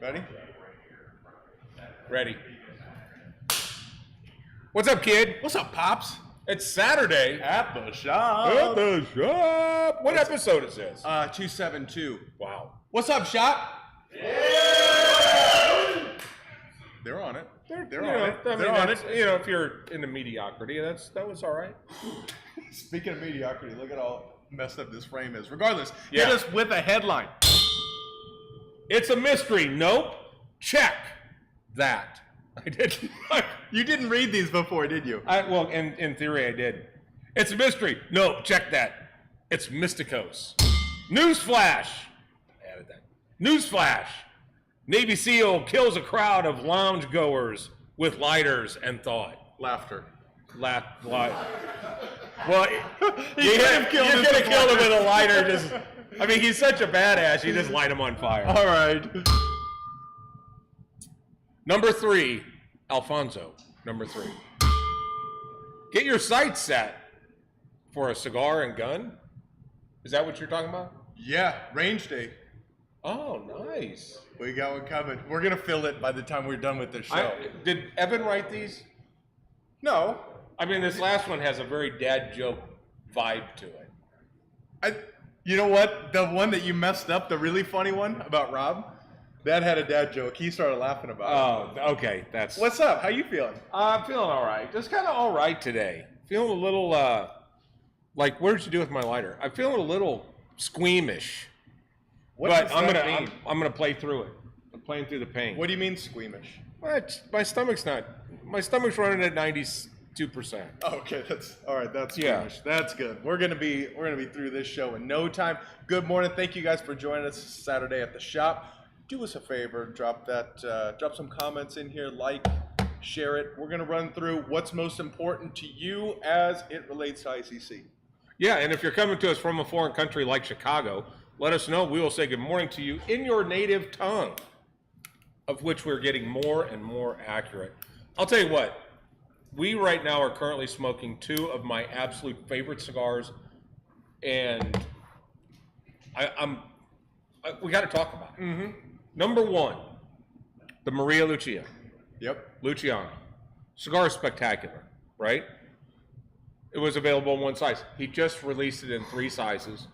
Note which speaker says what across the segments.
Speaker 1: Ready?
Speaker 2: Ready. What's up, kid?
Speaker 1: What's up, Pops?
Speaker 2: It's Saturday.
Speaker 1: At the shop.
Speaker 2: At the shop. What episode is this?
Speaker 1: 272.
Speaker 2: Wow.
Speaker 1: What's up, shop? Yeah! They're on it. They're on it. They're on it.
Speaker 2: You know, if you're into mediocrity, that was all right.
Speaker 1: Speaking of mediocrity, look at how messed up this frame is. Regardless, hit us with a headline.
Speaker 2: It's a mystery. Nope. Check that. I did.
Speaker 1: You didn't read these before, did you?
Speaker 2: Well, in theory, I did. It's a mystery. No, check that. It's Mysticos. Newsflash. I added that. Newsflash. Navy SEAL kills a crowd of lounge goers with lighters and thought.
Speaker 1: Laughter.
Speaker 2: Well,
Speaker 1: you
Speaker 2: could have killed him with a lighter. I mean, he's such a badass. You just light him on fire.
Speaker 1: All right.
Speaker 2: Number 3, Alfonso. Number 3. Get your sights set for a cigar and gun. Is that what you're talking about?
Speaker 1: Yeah, range day.
Speaker 2: Oh, nice.
Speaker 1: We got one coming. We're going to fill it by the time we're done with this show.
Speaker 2: Did Evan write these?
Speaker 1: No.
Speaker 2: I mean, this last one has a very dad joke vibe to it.
Speaker 1: You know what? The one that you messed up, the really funny one about Rob, that had a dad joke. He started laughing about it.
Speaker 2: Oh, okay.
Speaker 1: What's up? How you feeling?
Speaker 2: I'm feeling all right. Just kind of all right today. Feeling a little, like, what did you do with my lighter? I'm feeling a little squeamish. But I'm gonna play through it. I'm playing through the pain.
Speaker 1: What do you mean squeamish?
Speaker 2: My stomach's running at 92%.
Speaker 1: Okay, that's all right. That's squeamish. Yeah. That's good. We're gonna be through this show in no time. Good morning. Thank you guys for joining us Saturday at the shop. Do us a favor, drop some comments in here, like, share it. We're gonna run through what's most important to you as it relates to ICC.
Speaker 2: Yeah, and if you're coming to us from a foreign country like Chicago, let us know. We will say good morning to you in your native tongue, of which we're getting more and more accurate. I'll tell you what, we right now are currently smoking 2 of my absolute favorite cigars, and we got to talk about it.
Speaker 1: Mm-hmm.
Speaker 2: Number 1, the Maria Lucia.
Speaker 1: Yep.
Speaker 2: Luciano. Cigar is spectacular, right? It was available in 1 size. He just released it in 3 sizes.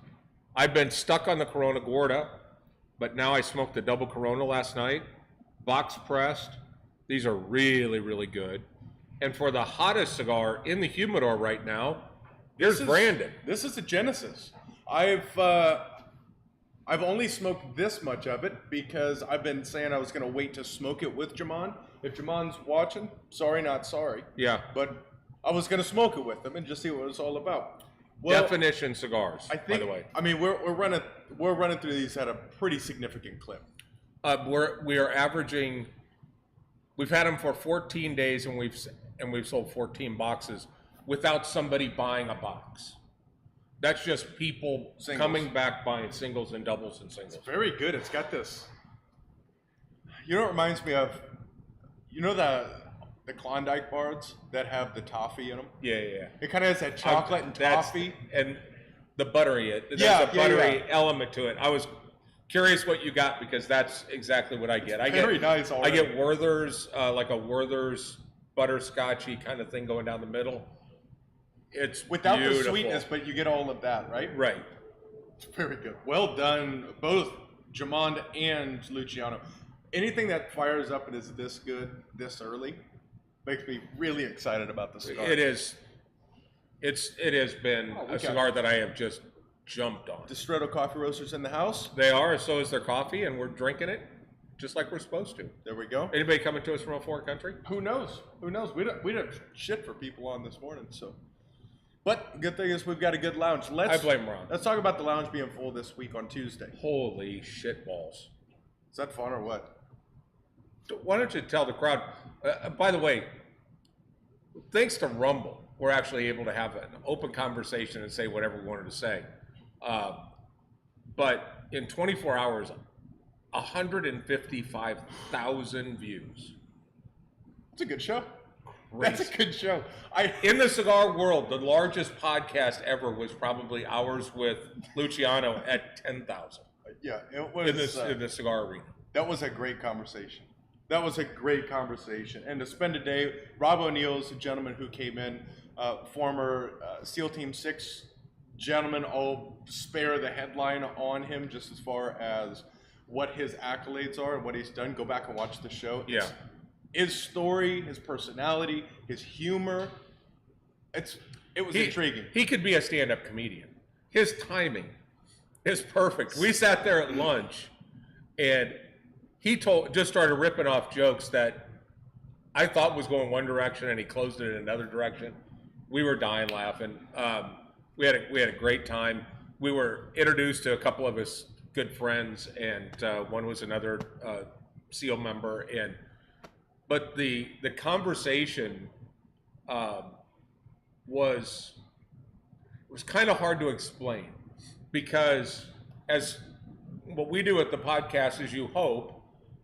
Speaker 2: I've been stuck on the Corona Gorda, but now I smoked the double Corona last night. Box pressed. These are really, really good. And for the hottest cigar in the humidor right now, there's Brandon.
Speaker 1: This is a Genesis. I've only smoked this much of it because I've been saying I was going to wait to smoke it with Jamon. If Jamon's watching, sorry, not sorry.
Speaker 2: Yeah.
Speaker 1: But I was going to smoke it with him and just see what it was all about. Well,
Speaker 2: Definition cigars, by the way.
Speaker 1: I mean, we're running through these at a pretty significant clip.
Speaker 2: We are averaging. We've had them for 14 days, and we've sold 14 boxes without somebody buying a box. That's just people coming back buying singles and doubles and singles.
Speaker 1: It's very good. It's got this. You know what it reminds me of? You know the Klondike bars that have the toffee in them?
Speaker 2: Yeah, yeah.
Speaker 1: It kind of has that chocolate and toffee.
Speaker 2: And the buttery. There's a buttery element to it. I was curious what you got because that's exactly what I get.
Speaker 1: Very nice already.
Speaker 2: I get Werther's, like a Werther's butterscotchy kind of thing going down the middle. It's
Speaker 1: without
Speaker 2: beautiful.
Speaker 1: the sweetness, but you get all of that, right?
Speaker 2: Right.
Speaker 1: It's very good. Well done, both Jamond and Luciano. Anything that fires up and is this good this early makes me really excited about the cigar.
Speaker 2: It is. It has been a cigar that I have just jumped on.
Speaker 1: Distretto Coffee Roasters in the house.
Speaker 2: They are. So is their coffee, and we're drinking it just like we're supposed to.
Speaker 1: There we go.
Speaker 2: Anybody coming to us from a foreign country?
Speaker 1: Who knows? Who knows? We don't shit for people on this morning. So, but good thing is we've got a good lounge.
Speaker 2: I blame Ron.
Speaker 1: Let's talk about the lounge being full this week on Tuesday.
Speaker 2: Holy shit balls!
Speaker 1: Is that fun or what?
Speaker 2: Why don't you tell the crowd? By the way, thanks to Rumble, we're actually able to have an open conversation and say whatever we wanted to say. But in 24 hours, 155,000 views.
Speaker 1: It's a good show.
Speaker 2: Crazy.
Speaker 1: That's a good show.
Speaker 2: In the cigar world, the largest podcast ever was probably ours with Luciano at 10,000.
Speaker 1: Yeah, it was
Speaker 2: in the cigar arena.
Speaker 1: That was a great conversation. That was a great conversation. And to spend a day, Rob O'Neill is a gentleman who came in, former SEAL Team 6 gentleman. I'll spare the headline on him just as far as what his accolades are and what he's done. Go back and watch the show.
Speaker 2: Yeah.
Speaker 1: His story, his personality, his humor, it was intriguing.
Speaker 2: He could be a stand-up comedian. His timing is perfect. We sat there at lunch, and he just started ripping off jokes that I thought was going one direction, and he closed it in another direction. We were dying laughing. We had a great time. We were introduced to a couple of his good friends, and one was another SEAL member. But the conversation was kind of hard to explain, because as what we do at the podcast is you hope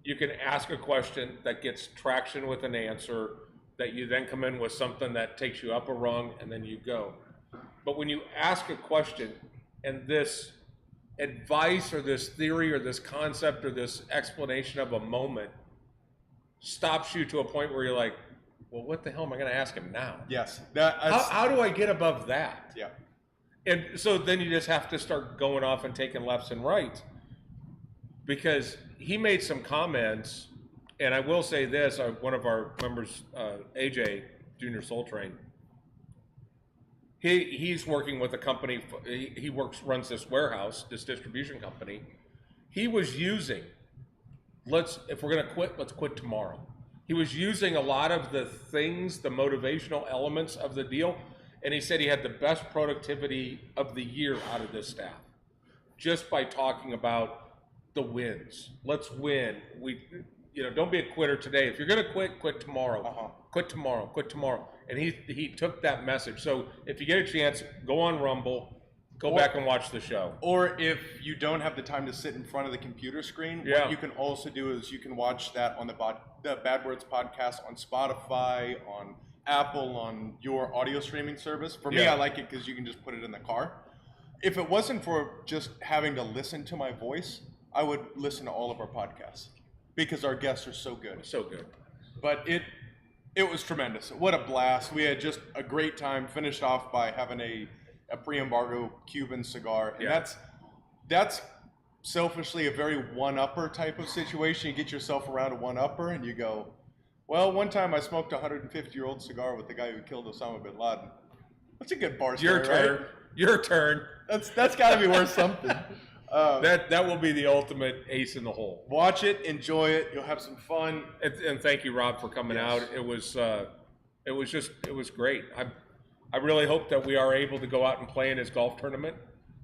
Speaker 2: you can ask a question that gets traction with an answer, that you then come in with something that takes you up a rung, and then you go. But when you ask a question and this advice or this theory or this concept or this explanation of a moment stops you to a point where you're like, well, what the hell am I going to ask him now?
Speaker 1: Yes.
Speaker 2: How do I get above that?
Speaker 1: Yeah.
Speaker 2: And so then you just have to start going off and taking lefts and rights, because he made some comments, and I will say this, one of our members, AJ, Junior Soul Train, he's working with a company, he runs this warehouse, this distribution company. He was using, if we're going to quit, let's quit tomorrow. He was using a lot of the things, the motivational elements of the deal, and he said he had the best productivity of the year out of this staff, just by talking about the wins. Let's win. Don't be a quitter today. If you're going to quit tomorrow. Quit tomorrow. Quit tomorrow. And he took that message. So if you get a chance, go on Rumble, go back and watch the show.
Speaker 1: Or if you don't have the time to sit in front of the computer screen, what you can also do is you can watch that on the Bad Words podcast on Spotify, on Apple, on your audio streaming service. For me, I like it because you can just put it in the car. If it wasn't for just having to listen to my voice, I would listen to all of our podcasts because our guests are so good.
Speaker 2: So good.
Speaker 1: But it was tremendous. What a blast. We had just a great time, finished off by having a pre-embargo Cuban cigar. And that's selfishly a very one-upper type of situation. You get yourself around a one-upper and you go, well, one time I smoked a 150-year-old cigar with the guy who killed Osama bin Laden. That's a good bar story,
Speaker 2: Your turn.
Speaker 1: right?
Speaker 2: Your turn.
Speaker 1: That's got to be worth something.
Speaker 2: That will be the ultimate ace in the hole.
Speaker 1: Watch it, enjoy it. You'll have some fun.
Speaker 2: And thank you, Rob, for coming out. It was great. I really hope that we are able to go out and play in his golf tournament,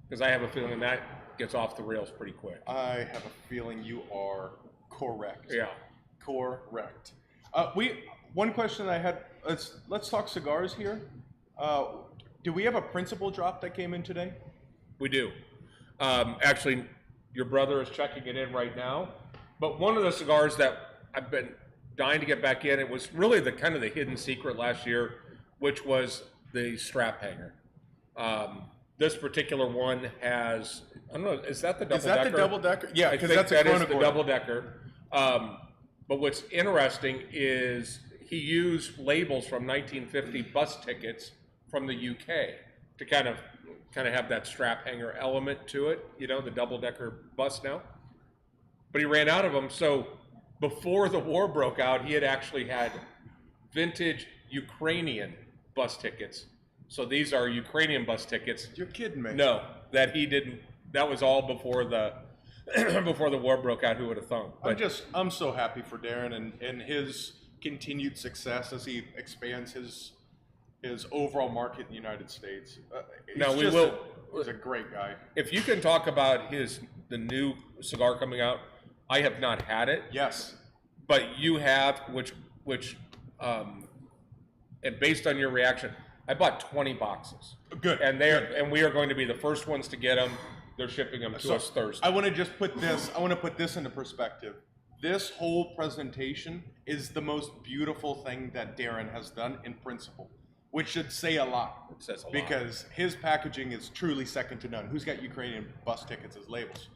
Speaker 2: because I have a feeling that gets off the rails pretty quick.
Speaker 1: I have a feeling you are correct.
Speaker 2: Yeah.
Speaker 1: Correct. One question I had. Let's talk cigars here. Do we have a Principle drop that came in today?
Speaker 2: We do. Actually, your brother is checking it in right now. But one of the cigars that I've been dying to get back in, it was really the kind of the hidden secret last year, which was the strap hanger. This particular one has, I don't know, is that the double decker?
Speaker 1: Is that the double decker? Yeah, because that's
Speaker 2: that is the double decker. But what's interesting is he used labels from 1950 bus tickets from the UK to kind of have that strap hanger element to it, the double decker bus now. But he ran out of them. So before the war broke out, he had actually had vintage Ukrainian bus tickets. So these are Ukrainian bus tickets.
Speaker 1: You're kidding me.
Speaker 2: No, that he didn't. That was all before the before the war broke out. Who would have thought? But
Speaker 1: I'm so happy for Darren and his continued success as he expands his overall market in the United States. He's a great guy.
Speaker 2: If you can talk about the new cigar coming out, I have not had it.
Speaker 1: Yes,
Speaker 2: but you have, which and based on your reaction, I bought 20 boxes.
Speaker 1: Good.
Speaker 2: And we are going to be the first ones to get them. They're shipping them to us Thursday.
Speaker 1: I want to just put this into perspective. This whole presentation is the most beautiful thing that Darren has done in Principle, which should say a lot.
Speaker 2: It says a lot.
Speaker 1: Because his packaging is truly second to none. Who's got Ukrainian bus tickets as labels?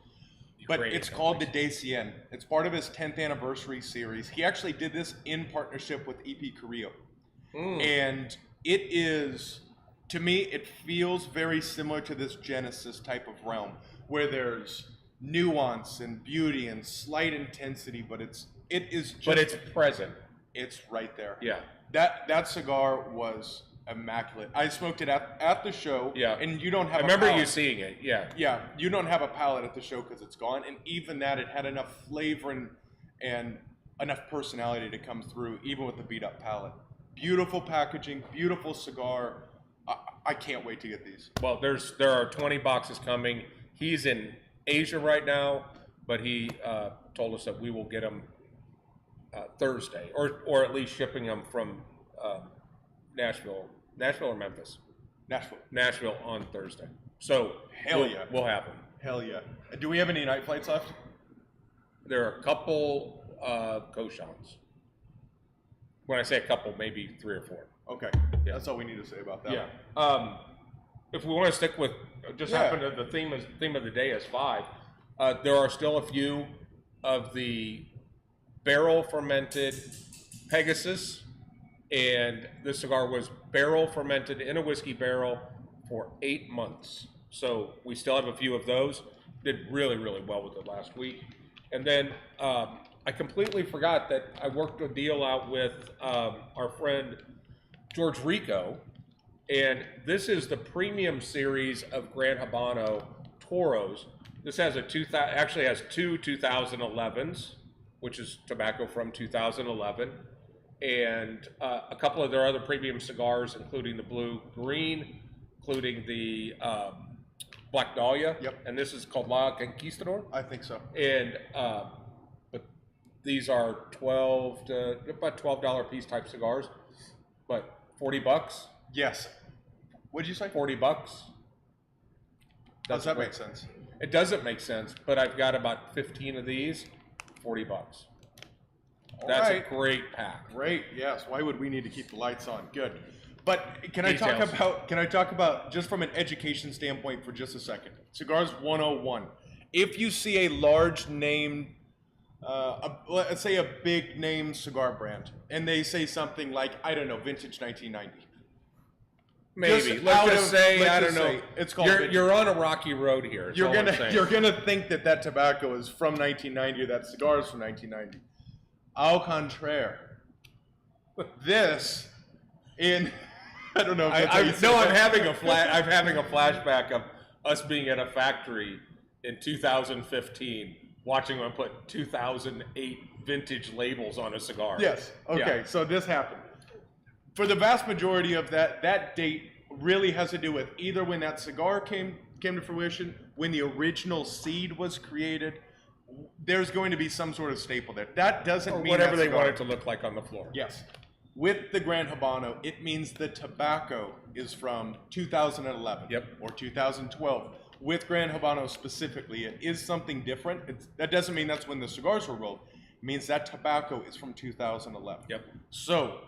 Speaker 1: but it's called the Dacian. It's part of his 10th anniversary series. He actually did this in partnership with EP Carrillo. And it is, to me, it feels very similar to this Genesis type of realm, where there's nuance and beauty and slight intensity, but it is just...
Speaker 2: But it's present.
Speaker 1: It's right there.
Speaker 2: Yeah.
Speaker 1: That cigar was immaculate. I smoked it at the show.
Speaker 2: Yeah.
Speaker 1: And you don't have
Speaker 2: I remember
Speaker 1: palate.
Speaker 2: you seeing it. Yeah.
Speaker 1: Yeah. You don't have a palate at the show because it's gone. And even that, it had enough flavor and enough personality to come through, even with the beat up palate. Beautiful packaging, beautiful cigar. I can't wait to get these.
Speaker 2: Well, there are 20 boxes coming. He's in Asia right now, but he told us that we will get them Thursday, or at least shipping them from Nashville or Memphis? Nashville on Thursday. So
Speaker 1: yeah,
Speaker 2: we'll have them.
Speaker 1: Hell yeah. Do we have any night flights left?
Speaker 2: There are a couple Cochons. When I say a couple, maybe 3 or 4.
Speaker 1: Okay, yeah. That's all we need to say about that.
Speaker 2: Yeah. If we want to stick with happen to the theme of the day is 5. There are still a few of the barrel fermented Pegasus, and this cigar was barrel fermented in a whiskey barrel for 8 months. So we still have a few of those. Did really, really well with it last week. And then I completely forgot that I worked a deal out with our friend George Rico, and this is the premium series of Gran Habano Toros. This has actually has 2 2011s, which is tobacco from 2011, and a couple of their other premium cigars, including the Blue Green, including the Black Dahlia.
Speaker 1: Yep.
Speaker 2: And this is called La Conquistador.
Speaker 1: I think so.
Speaker 2: And but these are about $12 piece type cigars, but $40.
Speaker 1: Yes. What'd you say?
Speaker 2: $40.
Speaker 1: Does that make sense?
Speaker 2: It doesn't make sense, but I've got about 15 of these, $40. That's a great pack.
Speaker 1: Great, yes. Why would we need to keep the lights on? Good. But can I talk about just from an education standpoint for just a second? Cigars 101. If you see a large name, let's say a big name cigar brand, and they say something like, I don't know, vintage 1990.
Speaker 2: Maybe. Let's just say, I don't know.
Speaker 1: It's called
Speaker 2: you're on a rocky road here.
Speaker 1: You're gonna think that tobacco is from 1990 or that cigar is from 1990. Au contraire. This I don't know.
Speaker 2: I'm having a flashback of us being at a factory in 2015, watching them put 2008 vintage labels on a cigar.
Speaker 1: Yes. Okay. Yeah. So this happened. For the vast majority of that date really has to do with either when that cigar came to fruition, when the original seed was created. There's going to be some sort of staple there. That doesn't mean
Speaker 2: whatever they want it to look like on the floor.
Speaker 1: Yes. With the Gran Habano, it means the tobacco is from 2011 or 2012. With Gran Habano specifically, it is something different. That doesn't mean that's when the cigars were rolled. It means that tobacco is from 2011.
Speaker 2: Yep.
Speaker 1: So,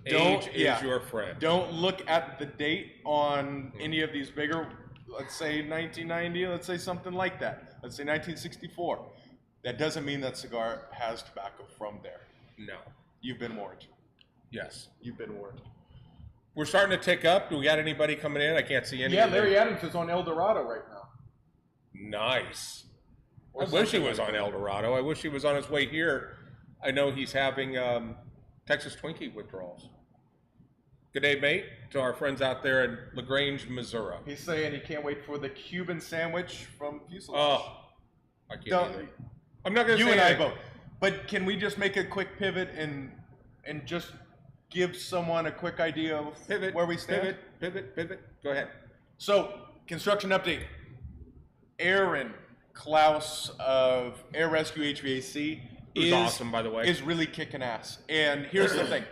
Speaker 2: age is your friend.
Speaker 1: Don't look at the date on any of these bigger, let's say 1990, let's say something like that. Let's say 1964. That doesn't mean that cigar has tobacco from there.
Speaker 2: No.
Speaker 1: You've been warned.
Speaker 2: Yes.
Speaker 1: You've been warned.
Speaker 2: We're starting to tick up. Do we got anybody coming in? I can't see any.
Speaker 1: Yeah, Larry Adams is on El Dorado right now.
Speaker 2: Nice. I wish he was on El Dorado. I wish he was on his way here. I know he's having Texas Twinkie withdrawals. Good day, mate, to our friends out there in LaGrange, Missouri.
Speaker 1: He's saying he can't wait for the Cuban sandwich from Fuselage.
Speaker 2: Oh, I can't either. I'm not going to say
Speaker 1: you and I both. But can we just make a quick pivot and just give someone a quick idea of where we stand?
Speaker 2: Pivot. Go ahead.
Speaker 1: So, construction update. Aaron Klaus of Air Rescue HVAC
Speaker 2: is awesome, by the way.
Speaker 1: Is really kicking ass. And here's the thing.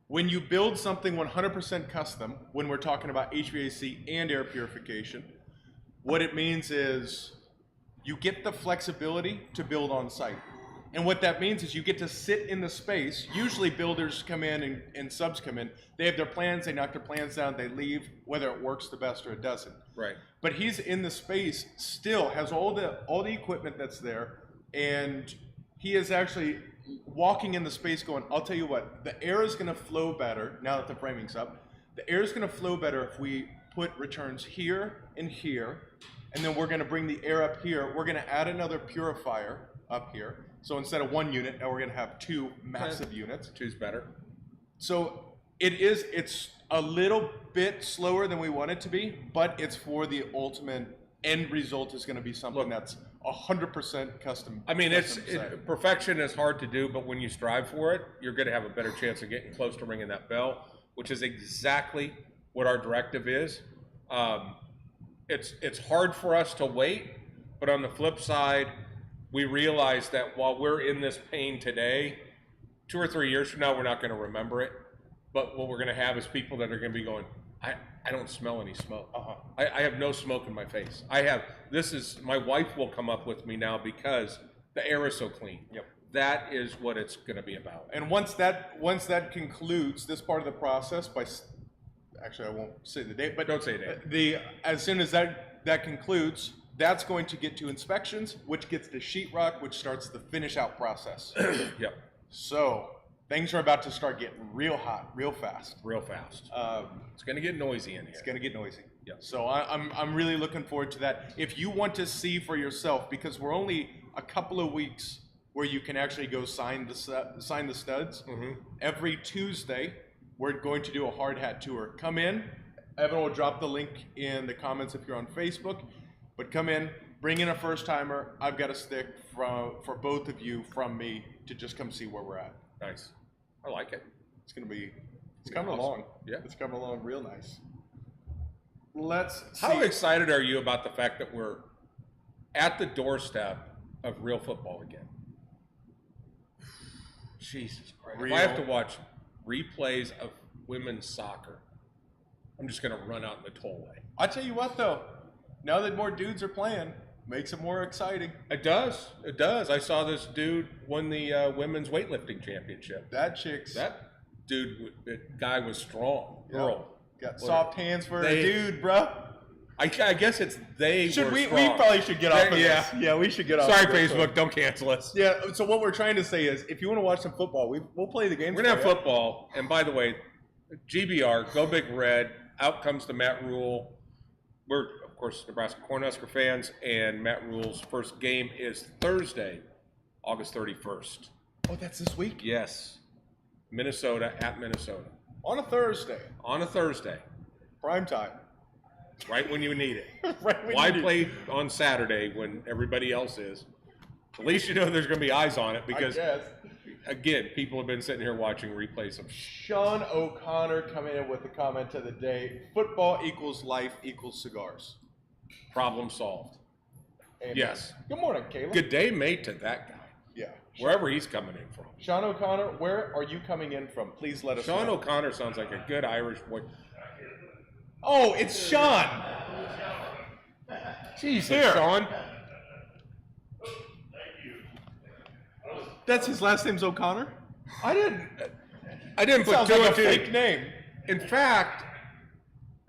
Speaker 1: When you build something 100% custom, when we're talking about HVAC and air purification, what it means is you get the flexibility to build on site. And what that means is you get to sit in the space. Usually builders come in and subs come in. They have their plans, they knock their plans down, they leave, whether it works the best or it doesn't.
Speaker 2: Right.
Speaker 1: But he's in the space, still has all the equipment that's there, and he is actually walking in the space going, I'll tell you what, the air is gonna flow better now that the framing's up. The air is gonna flow better if we put returns here and here, and then we're gonna bring the air up here. We're gonna add another purifier up here. So instead of 1 unit, now we're gonna have 2 massive units.
Speaker 2: 2's better.
Speaker 1: So it's a little bit slower than we want it to be, but it's for the ultimate end result is gonna be something that's 100% custom.
Speaker 2: I mean, perfection is hard to do, but when you strive for it, you're gonna have a better chance of getting close to ringing that bell, which is exactly what our directive is. It's hard for us to wait, but on the flip side, we realize that while we're in this pain today, 2 or 3 years from now, we're not going to remember it. But what we're going to have is people that are going to be going, I don't smell any smoke. I have no smoke in my face. My wife will come up with me now because the air is so clean.
Speaker 1: Yep.
Speaker 2: That is what it's going to be about.
Speaker 1: And once that concludes this part of the process actually I won't say the date, but
Speaker 2: don't say a date.
Speaker 1: As soon as that concludes, that's going to get to inspections, which gets to sheetrock, which starts the finish out process.
Speaker 2: Yep.
Speaker 1: So things are about to start getting real hot, real fast.
Speaker 2: Real fast. It's going to get noisy in here.
Speaker 1: It's going to get noisy.
Speaker 2: Yeah.
Speaker 1: So I'm really looking forward to that. If you want to see for yourself, because we're only a couple of weeks where you can actually go sign the studs. Mm-hmm. Every Tuesday, we're going to do a hard hat tour. Come in. Evan will drop the link in the comments if you're on Facebook. But come in, bring in a first timer. I've got a stick for both of you from me to just come see where we're at.
Speaker 2: Nice. I like it.
Speaker 1: It's coming along.
Speaker 2: Yeah.
Speaker 1: It's coming along real nice. Let's see.
Speaker 2: How excited are you about the fact that we're at the doorstep of real football again? Jesus Christ. If I have to watch replays of women's soccer, I'm just going to run out in the tollway.
Speaker 1: I'll tell you what, though. Now that more dudes are playing, makes it more exciting.
Speaker 2: It does. It does. I saw this dude won the women's weightlifting championship.
Speaker 1: That
Speaker 2: guy was strong. Girl.
Speaker 1: Got soft hands for a dude, bro.
Speaker 2: I guess it's they
Speaker 1: we
Speaker 2: strong.
Speaker 1: probably should get off of this. Yeah, we should get off.
Speaker 2: Sorry, Facebook, don't cancel us.
Speaker 1: Yeah, so what we're trying to say is, if you want to watch some football, we'll play the games.
Speaker 2: We're going to have football. And by the way, GBR, Go Big Red, out comes the Matt Rule. We're, of course, Nebraska Cornhusker fans, and Matt Rule's first game is Thursday, August 31st.
Speaker 1: Oh, that's this week?
Speaker 2: Yes. Minnesota at Minnesota.
Speaker 1: On a Thursday.
Speaker 2: On a Thursday.
Speaker 1: Prime time.
Speaker 2: Right when you need it.
Speaker 1: Right when
Speaker 2: Why
Speaker 1: you need
Speaker 2: play on Saturday when everybody else is? At least you know there's going to be eyes on it because, again, people have been sitting here watching replays of
Speaker 1: Sean O'Connor coming in with the comment of the day: football equals life equals cigars.
Speaker 2: Problem solved.
Speaker 1: Amen.
Speaker 2: Yes.
Speaker 1: Good morning, Caleb.
Speaker 2: Good day, mate, to that guy.
Speaker 1: Yeah.
Speaker 2: Wherever he's coming in from.
Speaker 1: Sean O'Connor, where are you coming in from? Please let us know.
Speaker 2: Sean O'Connor sounds like a good Irish boy.
Speaker 1: Oh, it's Sean.
Speaker 2: Jesus,
Speaker 1: Here.
Speaker 2: Sean.
Speaker 1: That's his last name's O'Connor?
Speaker 2: I didn't put
Speaker 1: Sounds
Speaker 2: two
Speaker 1: like
Speaker 2: and
Speaker 1: a
Speaker 2: two.
Speaker 1: fake name.
Speaker 2: In fact,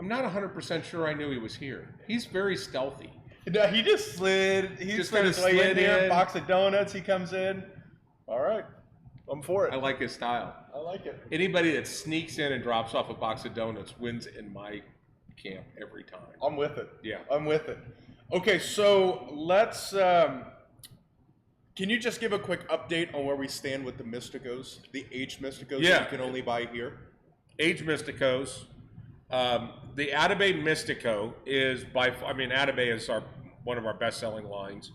Speaker 2: I'm not 100% sure I knew he was here. He's very stealthy.
Speaker 1: No, he just slid. He
Speaker 2: Just
Speaker 1: slid
Speaker 2: kinda
Speaker 1: his way in
Speaker 2: slid
Speaker 1: here.
Speaker 2: in.
Speaker 1: Box of donuts. He comes in. All right, I'm for it.
Speaker 2: I like his style.
Speaker 1: I like it.
Speaker 2: Anybody that sneaks in and drops off a box of donuts wins in my camp every time.
Speaker 1: I'm with it.
Speaker 2: Yeah.
Speaker 1: I'm with it. Okay, so let's. Can you just give a quick update on where we stand with the Mysticos, the aged Mysticos that you can only buy here?
Speaker 2: Aged Mysticos. The Atabey Mystico is Atabey is one of our best-selling lines,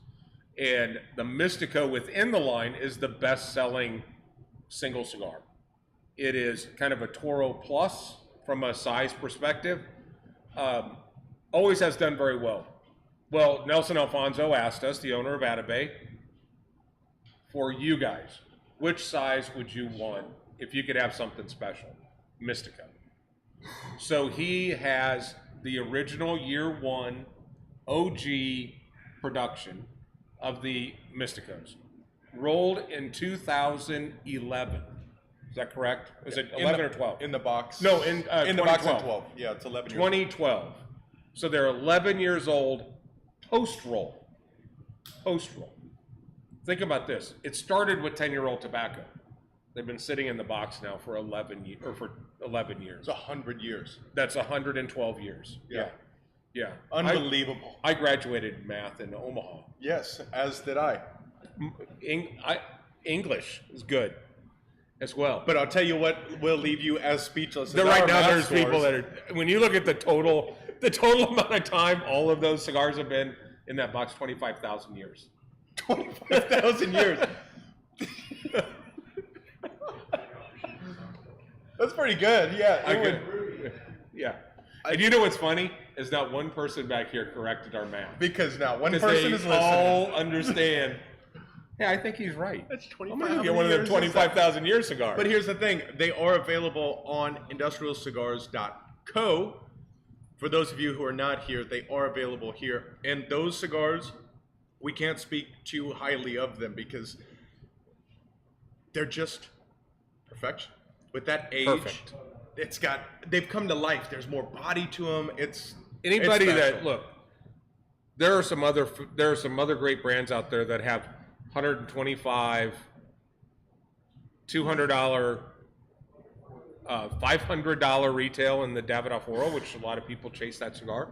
Speaker 2: and the Mystico within the line is the best-selling single cigar. It is kind of a Toro Plus from a size perspective. Always has done very well. Well, Nelson Alfonso asked us, the owner of Atabey, for you guys, which size would you want if you could have something special? Mystico. So he has the original year one OG production of the Mysticos. rolled in 2011. Is that correct? Was it 11 or 12?
Speaker 1: In the box.
Speaker 2: No, in
Speaker 1: the box in 12. Yeah, it's 11 years old.
Speaker 2: 2012. So they're 11 years old post-roll. Post-roll. Think about this. It started with 10-year-old tobacco. They've been sitting in the box now for 11 years.
Speaker 1: It's 100 years.
Speaker 2: That's 112 years.
Speaker 1: Yeah.
Speaker 2: Yeah.
Speaker 1: Unbelievable.
Speaker 2: I graduated math in Omaha.
Speaker 1: Yes, as did I.
Speaker 2: English is good as well.
Speaker 1: But I'll tell you what will leave you as speechless.
Speaker 2: Right now, there's people that are, when you look at the total amount of time all of those cigars have been in that box, 25,000 years.
Speaker 1: 25,000 years. That's pretty good. Yeah.
Speaker 2: Yeah. And you know what's funny is not one person back here corrected our math.
Speaker 1: Because now one person is listening.
Speaker 2: All understand. Yeah, I think he's right.
Speaker 1: That's 25,000
Speaker 2: I'm going to get one of them 25,000 year cigars.
Speaker 1: But here's the thing. They are available on industrialcigars.co. For those of you who are not here, they are available here. And those cigars, we can't speak too highly of them because they're just perfection. With that age,
Speaker 2: Perfect.
Speaker 1: They've come to life. There's more body to them.
Speaker 2: Anybody
Speaker 1: it's
Speaker 2: that, look, there are some other great brands out there that have $125, $200, $500 retail in the Davidoff world, which a lot of people chase that cigar,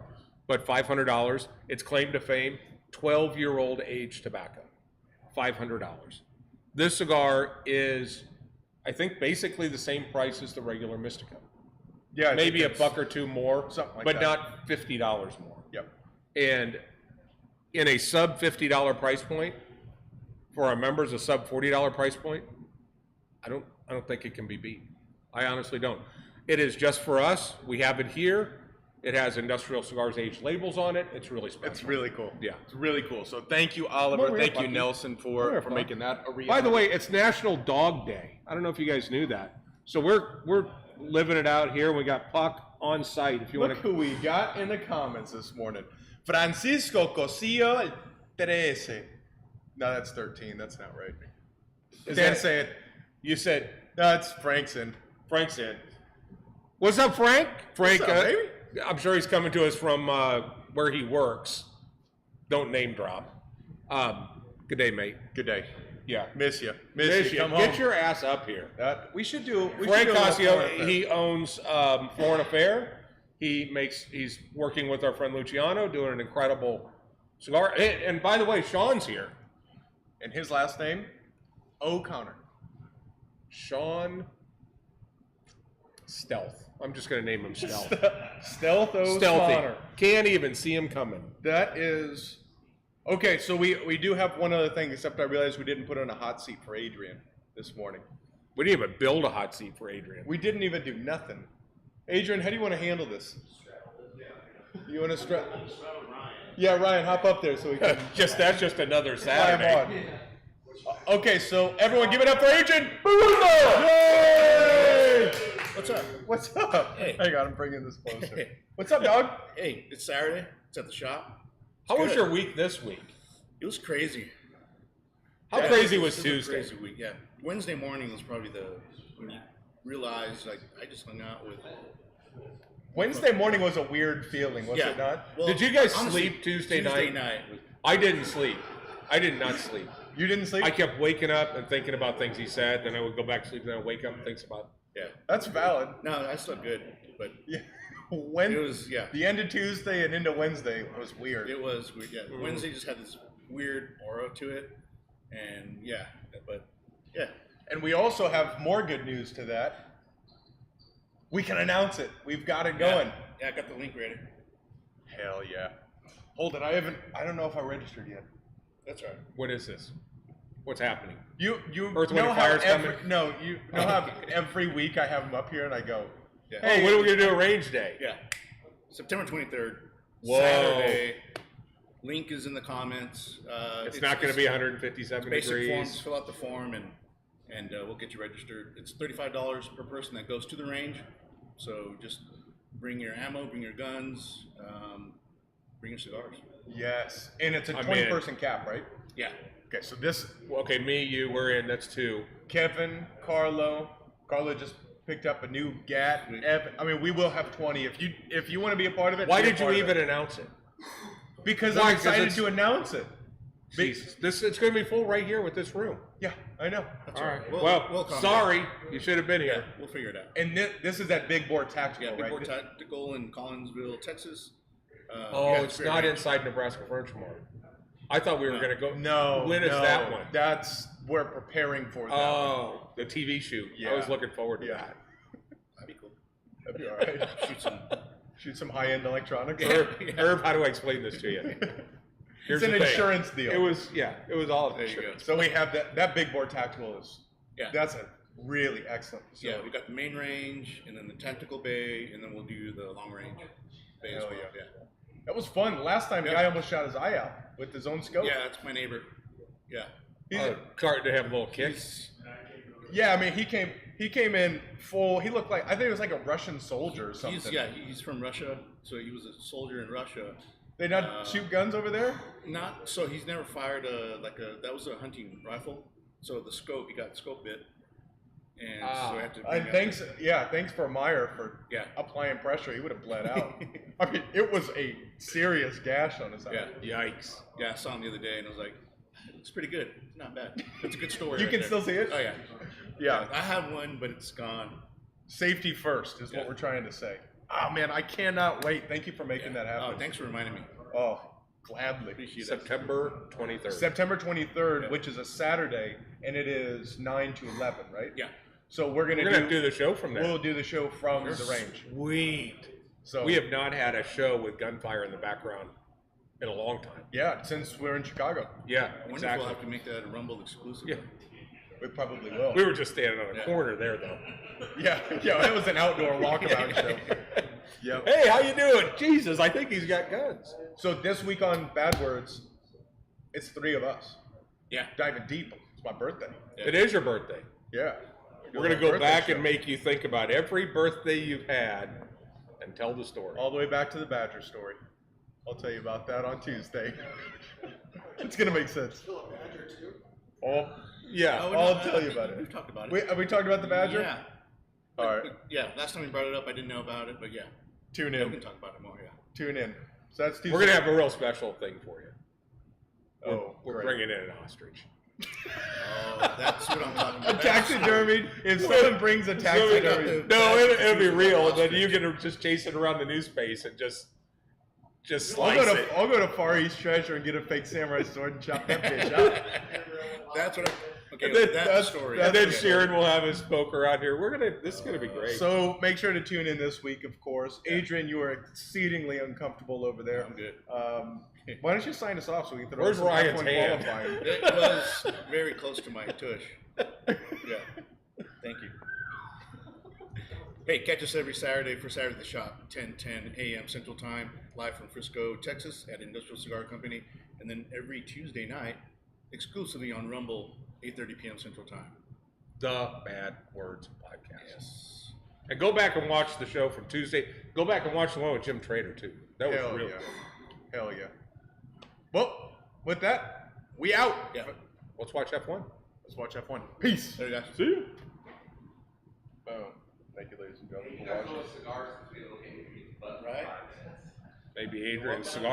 Speaker 2: but $500, its claim to fame, 12-year-old age tobacco, $500. This cigar is, I think, basically the same price as the regular Mystico.
Speaker 1: Yeah,
Speaker 2: maybe a buck or two more,
Speaker 1: something like
Speaker 2: but
Speaker 1: that.
Speaker 2: not $50 more.
Speaker 1: Yep.
Speaker 2: And in a sub $50 price point, for our members, a sub $40 price point, I don't think it can be beat. I honestly don't. It is just for us. We have it here. It has Industrial Cigars age labels on it. It's really special.
Speaker 1: It's really cool.
Speaker 2: Yeah.
Speaker 1: It's really cool. So thank you, Oliver. Thank you, Nelson, for making that a reality.
Speaker 2: By the way, it's National Dog Day. I don't know if you guys knew that. So we're living it out here. We got Puck on site. If you want to,
Speaker 1: who we got in the comments this morning. Francisco Cosillo el 13. No, that's 13. That's not right. Can't say it.
Speaker 2: You said
Speaker 1: No, it's Frank's in.
Speaker 2: Frank's in. What's up, Frank? Frank,
Speaker 1: What's up, baby?
Speaker 2: I'm sure he's coming to us from where he works. Don't name drop. Good day, mate.
Speaker 1: Good day.
Speaker 2: Yeah.
Speaker 1: Miss you.
Speaker 2: Come
Speaker 1: home.
Speaker 2: Get your ass up here.
Speaker 1: We should do.
Speaker 2: Frank Cossio, he owns Foreign Affair. He's working with our friend Luciano, doing an incredible cigar. And by the way, Sean's here.
Speaker 1: And his last name, O'Connor.
Speaker 2: Sean Stealth. I'm just going to name him Stealth.
Speaker 1: Stealth O'Connor.
Speaker 2: Stealthy. Can't even see him coming.
Speaker 1: That is... Okay, so we do have one other thing, except I realized we didn't put on a hot seat for Adrian this morning.
Speaker 2: We didn't even build a hot seat for Adrian.
Speaker 1: We didn't even do nothing. Adrian, how do you want to handle this? You want to strap? Yeah, Ryan, hop up there so we can...
Speaker 2: That's just another Saturday.
Speaker 1: Okay, so everyone give it up for Adrian!
Speaker 2: Yay!
Speaker 3: What's up?
Speaker 1: What's up?
Speaker 3: Hey.
Speaker 1: Hang on, I'm bringing this closer. What's up, dog?
Speaker 3: Hey, it's Saturday. It's at the shop.
Speaker 2: How was
Speaker 3: good.
Speaker 2: your week this week?
Speaker 3: It was crazy.
Speaker 2: How crazy was
Speaker 3: it
Speaker 2: Tuesday?
Speaker 3: A crazy week, yeah. Wednesday morning was probably when you realized, like, I just hung out with...
Speaker 1: Wednesday morning was a weird feeling, was it not?
Speaker 3: Well,
Speaker 2: Did you guys
Speaker 3: honestly,
Speaker 2: sleep Tuesday night?
Speaker 3: night.
Speaker 2: I didn't sleep. I did not sleep.
Speaker 1: You didn't sleep?
Speaker 2: I kept waking up and thinking about things he said, then I would go back to sleep, and then I'd wake up and think about
Speaker 3: Yeah.
Speaker 1: That's valid.
Speaker 3: No, I slept good, but
Speaker 1: Yeah.
Speaker 3: it was, yeah.
Speaker 1: The end of Tuesday and into Wednesday was weird.
Speaker 3: It was weird, yeah. Wednesday just had this weird aura to it, and yeah, but yeah.
Speaker 1: And we also have more good news to that. We can announce it. We've got it going.
Speaker 3: Yeah, I got the link ready.
Speaker 1: Hell yeah. Hold it. I don't know if I registered yet.
Speaker 3: That's right.
Speaker 2: what is this? What's happening?
Speaker 1: You
Speaker 2: Earth, Wind,
Speaker 1: know
Speaker 2: and
Speaker 1: how
Speaker 2: Fire's coming?
Speaker 1: you know how every week I have them up here and I go,
Speaker 3: Yeah.
Speaker 2: Oh, when are we going to do a range day?
Speaker 3: Yeah. September 23rd.
Speaker 2: Whoa.
Speaker 3: Saturday. Link is in the comments.
Speaker 2: It's not going to be 157
Speaker 3: basic
Speaker 2: degrees.
Speaker 3: forms. Fill out the form and we'll get you registered. It's $35 per person that goes to the range. So just bring your ammo, bring your guns, bring your cigars.
Speaker 1: yes. And it's a
Speaker 2: I'm
Speaker 1: 20-person cap, right?
Speaker 3: Yeah.
Speaker 1: Okay, so this
Speaker 2: Okay, me, you, we're in. That's 2.
Speaker 1: Kevin, Carlo just picked up a new GAT. Evan, I mean, we will have 20 if you want to be a part of it.
Speaker 2: Why
Speaker 1: be a
Speaker 2: did you
Speaker 1: part of
Speaker 2: even
Speaker 1: it.
Speaker 2: announce it?
Speaker 1: Because
Speaker 2: Why?
Speaker 1: I'm
Speaker 2: 'Cause
Speaker 1: excited
Speaker 2: it's-
Speaker 1: to announce it.
Speaker 2: Jesus, it's going to be full right here with this room.
Speaker 1: Yeah, I know.
Speaker 3: That's
Speaker 2: All
Speaker 3: all
Speaker 2: right.
Speaker 3: right.
Speaker 2: Well,
Speaker 3: calm
Speaker 2: sorry,
Speaker 3: down.
Speaker 2: you should have been
Speaker 3: Yeah,
Speaker 2: here.
Speaker 3: we'll figure it out.
Speaker 1: And this is that Big Board Tactical,
Speaker 3: Yeah, Big
Speaker 1: right?
Speaker 3: Board Tactical in Collinsville, Texas.
Speaker 2: Oh,
Speaker 3: yeah,
Speaker 2: it's
Speaker 3: great
Speaker 2: not
Speaker 3: range.
Speaker 2: inside Nebraska Furniture Mart. I thought we were
Speaker 3: No.
Speaker 2: going to go.
Speaker 1: No,
Speaker 2: When is
Speaker 1: no,
Speaker 2: that one?
Speaker 1: That's we're preparing for that. one.
Speaker 2: Oh, the TV shoot.
Speaker 1: Yeah.
Speaker 2: I was looking forward to
Speaker 1: Yeah.
Speaker 2: that.
Speaker 3: That'd be cool.
Speaker 1: That'd be all right. Shoot some high-end electronics.
Speaker 2: Herb, how do I explain this to you? Here's
Speaker 1: It's an
Speaker 2: the thing.
Speaker 1: insurance deal.
Speaker 2: It was all
Speaker 3: There you go.
Speaker 2: insurance.
Speaker 1: So we have that Big Board Tactical is
Speaker 3: Yeah.
Speaker 1: that's a really excellent.
Speaker 3: Yeah, we got the main range, and then the tactical bay, and then we'll do the long range bay as
Speaker 1: Hell
Speaker 3: well.
Speaker 1: yeah. That was fun. Last time, the guy almost shot his eye out with his own scope.
Speaker 3: Yeah, that's my neighbor. Yeah.
Speaker 2: Starting to have little kicks.
Speaker 1: Yeah, I mean, he came in full. He looked like, I think it was like a Russian soldier or something.
Speaker 3: He's from Russia, so he was a soldier in Russia.
Speaker 1: They not shoot guns over there?
Speaker 3: Not so he's never fired that was a hunting rifle. So the scope, he got the scope bit, and so I had to. bring
Speaker 1: And
Speaker 3: that
Speaker 1: thanks for Meyer for applying pressure. He would have bled out. I mean, it was a serious gash on his eye.
Speaker 3: Yeah.
Speaker 2: Yikes.
Speaker 3: Yeah, I saw him the other day, and I was like, "It's pretty good. It's not bad. It's a good story."
Speaker 1: You
Speaker 3: right
Speaker 1: can
Speaker 3: there.
Speaker 1: still see it?
Speaker 3: Oh yeah.
Speaker 1: Yeah.
Speaker 3: I have one, but it's gone.
Speaker 1: Safety first is what
Speaker 3: Yeah.
Speaker 1: we're trying to say. Oh man, I cannot wait. Thank you for making that happen.
Speaker 3: Oh, thanks for reminding me.
Speaker 1: Oh, gladly.
Speaker 3: Appreciate it.
Speaker 2: September 23rd.
Speaker 1: September 23rd,
Speaker 3: Yeah.
Speaker 1: which is a Saturday, and it is 9 to 11, right?
Speaker 3: Yeah.
Speaker 1: So we're
Speaker 2: We're
Speaker 1: gonna
Speaker 2: going to do the show from there.
Speaker 1: we'll do the show from the range.
Speaker 2: Sweet.
Speaker 1: So
Speaker 2: We have not had a show with gunfire in the background in a long time.
Speaker 1: yeah, since we're in Chicago,
Speaker 2: Yeah,
Speaker 3: I wonder if
Speaker 2: exactly.
Speaker 3: we'll have to make that a Rumble exclusive.
Speaker 2: Yeah.
Speaker 1: we probably will.
Speaker 2: We were just standing on a corner there, though.
Speaker 1: Yeah, it was an outdoor walkabout show. Yep.
Speaker 2: Hey, how you doing? Jesus, I think he's got guns.
Speaker 1: So this week on Bad Words, it's 3 of us
Speaker 3: Yeah.
Speaker 1: diving deep. It's my birthday.
Speaker 2: It is your birthday.
Speaker 1: Yeah.
Speaker 2: We're going to go back and make you think about every birthday you've had and tell the story.
Speaker 1: all the way back to the Badger story. I'll tell you about that on Tuesday. It's gonna make sense. Oh,
Speaker 2: Yeah.
Speaker 3: Oh,
Speaker 1: I'll
Speaker 3: no,
Speaker 1: tell you about it.
Speaker 3: We've talked about it.
Speaker 1: Have we talked about the Badger?
Speaker 3: Yeah.
Speaker 1: All right.
Speaker 3: Yeah. Last time we brought it up, I didn't know about it, but yeah,
Speaker 1: Tune
Speaker 3: we can
Speaker 1: in.
Speaker 3: talk about it more. Yeah.
Speaker 1: Tune in. So that's Tuesday.
Speaker 2: We're going to have a real special thing for you. We're
Speaker 1: great.
Speaker 2: bringing in an ostrich.
Speaker 3: Oh, that's what I'm talking
Speaker 1: A
Speaker 3: about.
Speaker 1: taxidermy. If someone brings a taxidermy,
Speaker 2: No, it'll be real, and then you can just chase it around the new space and just slice it.
Speaker 1: I'll go to Far East Treasure and get a fake samurai sword and chop that bitch up.
Speaker 3: That's what. Okay,
Speaker 2: And then,
Speaker 3: that's the story.
Speaker 2: and then
Speaker 3: Okay.
Speaker 2: Sharon will have his poker out here. This is gonna be great.
Speaker 1: So make sure to tune in this week, of course. Adrian, you are exceedingly uncomfortable over there.
Speaker 3: I'm good.
Speaker 1: Why don't you sign us off so we can throw
Speaker 2: Where's
Speaker 1: some
Speaker 2: Ryan's
Speaker 1: F1
Speaker 2: hand?
Speaker 1: qualifying?
Speaker 3: It was very close to my tush. Yeah. Thank you. Hey, catch us every Saturday for Saturday at the Shop, 10:10 a.m. Central Time, live from Frisco, Texas, at Industrial Cigar Company, and then every Tuesday night, exclusively on Rumble, 8:30 p.m. Central Time.
Speaker 2: The Bad Words Podcast.
Speaker 3: Yes.
Speaker 2: And go back and watch the show from Tuesday. Go back and watch the one with Jim Trader too. That was
Speaker 1: Hell
Speaker 2: real
Speaker 1: yeah.
Speaker 2: good.
Speaker 1: Hell yeah. Well, with that, we out.
Speaker 3: Yeah.
Speaker 2: Let's watch F1.
Speaker 1: Let's watch F1. Peace.
Speaker 3: There you go.
Speaker 2: See you.
Speaker 1: Boom. Thank you, ladies and gentlemen, for watching.
Speaker 3: Right?
Speaker 2: Maybe Adrian's cigar.